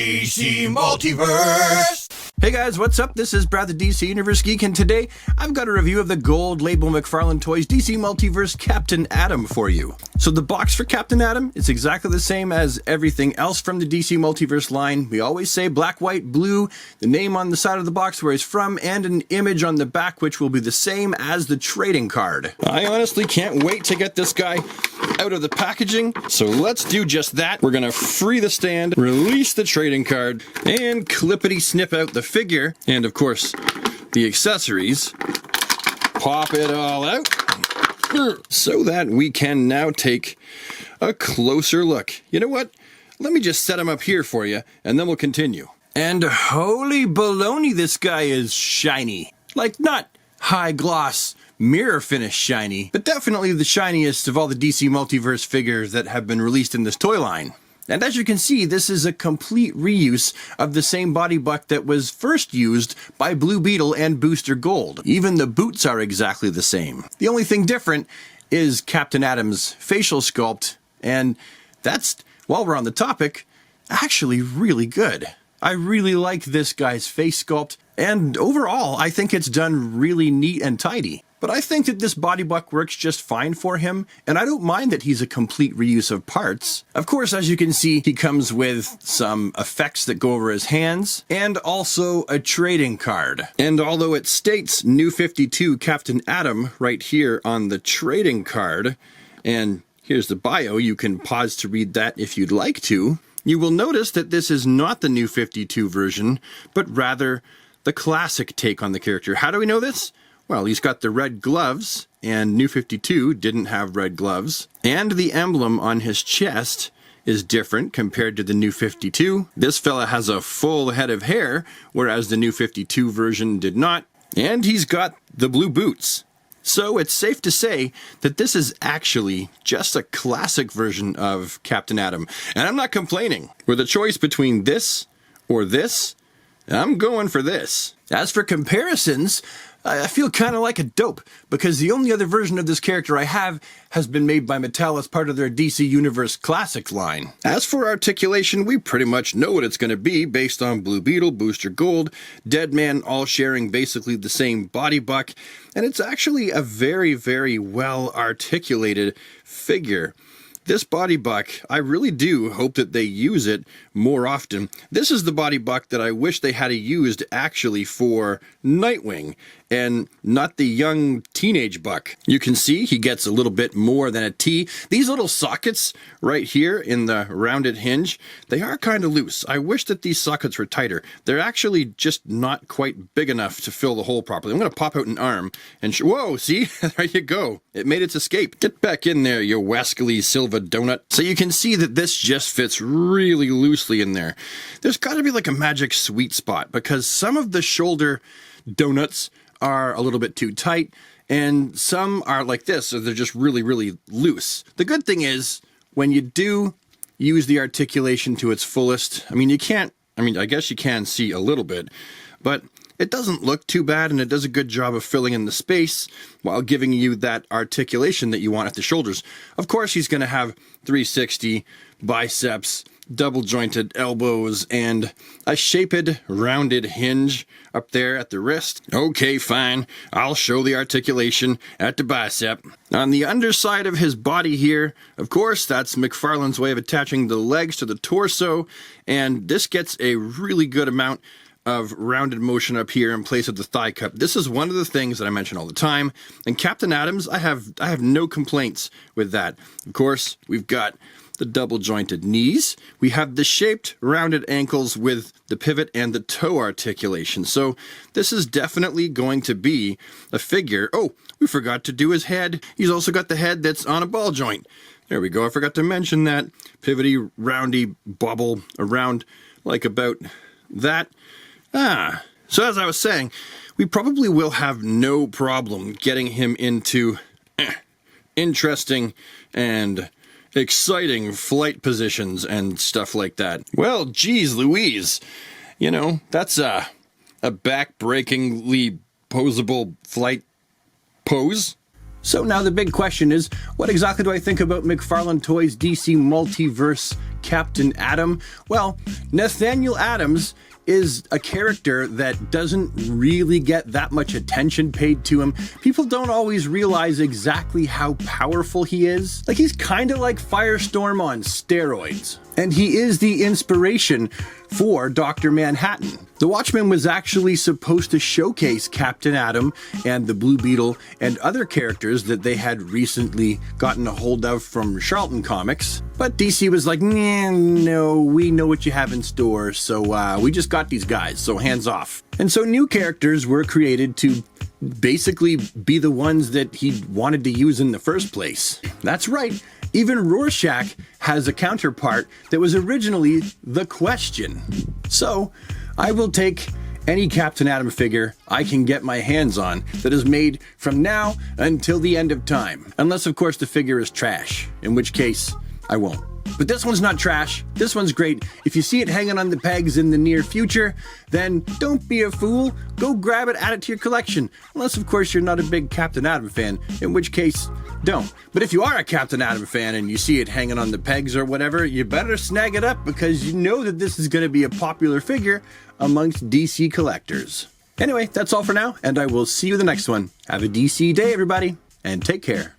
DC Multiverse! Hey guys, what's up? This is Brad the DC Universe Geek, and today I've got a review of the gold label McFarlane Toys DC Multiverse Captain Atom for you. So the box for Captain Atom is exactly the same as everything else from the DC Multiverse line. We always say black, white, blue, the name on the side of the box where he's from, and an image on the back which will be the same as the trading card. I honestly can't wait to get this guy out of the packaging, so let's do just that. We're gonna free the stand, release the trading card, and clippity snip out the figure, and of course, the accessories. Pop it all out, so that we can now take a closer look. You know what? Let me just set him up here for you, and then we'll continue. And holy baloney, this guy is shiny. Like, not high gloss, mirror finish shiny, but definitely the shiniest of all the DC Multiverse figures that have been released in this toy line. And as you can see, this is a complete reuse of the same body buck that was first used by Blue Beetle and Booster Gold. Even the boots are exactly the same. The only thing different is Captain Atom's facial sculpt, and that's, while we're on the topic, actually really good. I really like this guy's face sculpt, and overall, I think it's done really neat and tidy. But I think that this body buck works just fine for him, and I don't mind that he's a complete reuse of parts. Of course, as you can see, he comes with some effects that go over his hands, and also a trading card. And although it states New 52 Captain Atom right here on the trading card, and here's the bio, you can pause to read that if you'd like to, you will notice that this is not the New 52 version, but rather the classic take on the character. How do we know this? Well, he's got the red gloves, and New 52 didn't have red gloves. And the emblem on his chest is different compared to the New 52. This fella has a full head of hair, whereas the New 52 version did not. And he's got the blue boots. So it's safe to say that this is actually just a classic version of Captain Atom. And I'm not complaining. With a choice between this or this, I'm going for this. As for comparisons, I feel kind of like a dope, because the only other version of this character I have has been made by Mattel as part of their DC Universe Classics line. As for articulation, we pretty much know what it's going to be based on Blue Beetle, Booster Gold, Deadman, all sharing basically the same body buck, and it's actually a very, very well articulated figure. This body buck, I really do hope that they use it more often. This is the body buck that I wish they had used actually for Nightwing, and not the young teenage buck. You can see he gets a little bit more than a T. These little sockets right here in the rounded hinge, they are kind of loose. I wish that these sockets were tighter. They're actually just not quite big enough to fill the hole properly. I'm going to pop out an arm and whoa, see? There you go. It made its escape. Get back in there, you wascally Silva donut. So you can see that this just fits really loosely in there. There's got to be like a magic sweet spot, because some of the shoulder donuts are a little bit too tight, and some are like this, so they're just really, really loose. The good thing is, when you do use the articulation to its fullest, I guess you can see a little bit, but it doesn't look too bad, and it does a good job of filling in the space while giving you that articulation that you want at the shoulders. Of course, he's going to have 360 biceps, double jointed elbows, and a shaped, rounded hinge up there at the wrist. Okay, fine. I'll show the articulation at the bicep. On the underside of his body here, of course, that's McFarlane's way of attaching the legs to the torso, and this gets a really good amount of rounded motion up here in place of the thigh cup. This is one of the things that I mention all the time, and Captain Atom's, I have no complaints with that. Of course, we've got the double jointed knees. We have the shaped rounded ankles with the pivot and the toe articulation. So this is definitely going to be a figure. Oh, we forgot to do his head. He's also got the head that's on a ball joint. There we go. I forgot to mention that. Pivoty, roundy, bobble around like about that. So as I was saying, we probably will have no problem getting him into interesting and exciting flight positions and stuff like that. Well, geez Louise, you know, that's a back-breakingly posable flight pose. So now the big question is, what exactly do I think about McFarlane Toys DC Multiverse Captain Atom? Well, Nathaniel Adams is a character that doesn't really get that much attention paid to him. People don't always realize exactly how powerful he is. Like, he's kind of like Firestorm on steroids. And he is the inspiration for Dr. Manhattan. The Watchmen was actually supposed to showcase Captain Atom and the Blue Beetle and other characters that they had recently gotten a hold of from Charlton Comics. But DC was like, nah, no, we know what you have in store, so we just got these guys, so hands off. And so new characters were created to basically be the ones that he wanted to use in the first place. That's right. Even Rorschach has a counterpart that was originally the Question. So, I will take any Captain Atom figure I can get my hands on that is made from now until the end of time. Unless, of course, the figure is trash, in which case, I won't. But this one's not trash. This one's great. If you see it hanging on the pegs in the near future, then don't be a fool. Go grab it, add it to your collection. Unless, of course, you're not a big Captain Atom fan, in which case, don't. But if you are a Captain Atom fan and you see it hanging on the pegs or whatever, you better snag it up because you know that this is going to be a popular figure amongst DC collectors. Anyway, that's all for now, and I will see you in the next one. Have a DC day, everybody, and take care.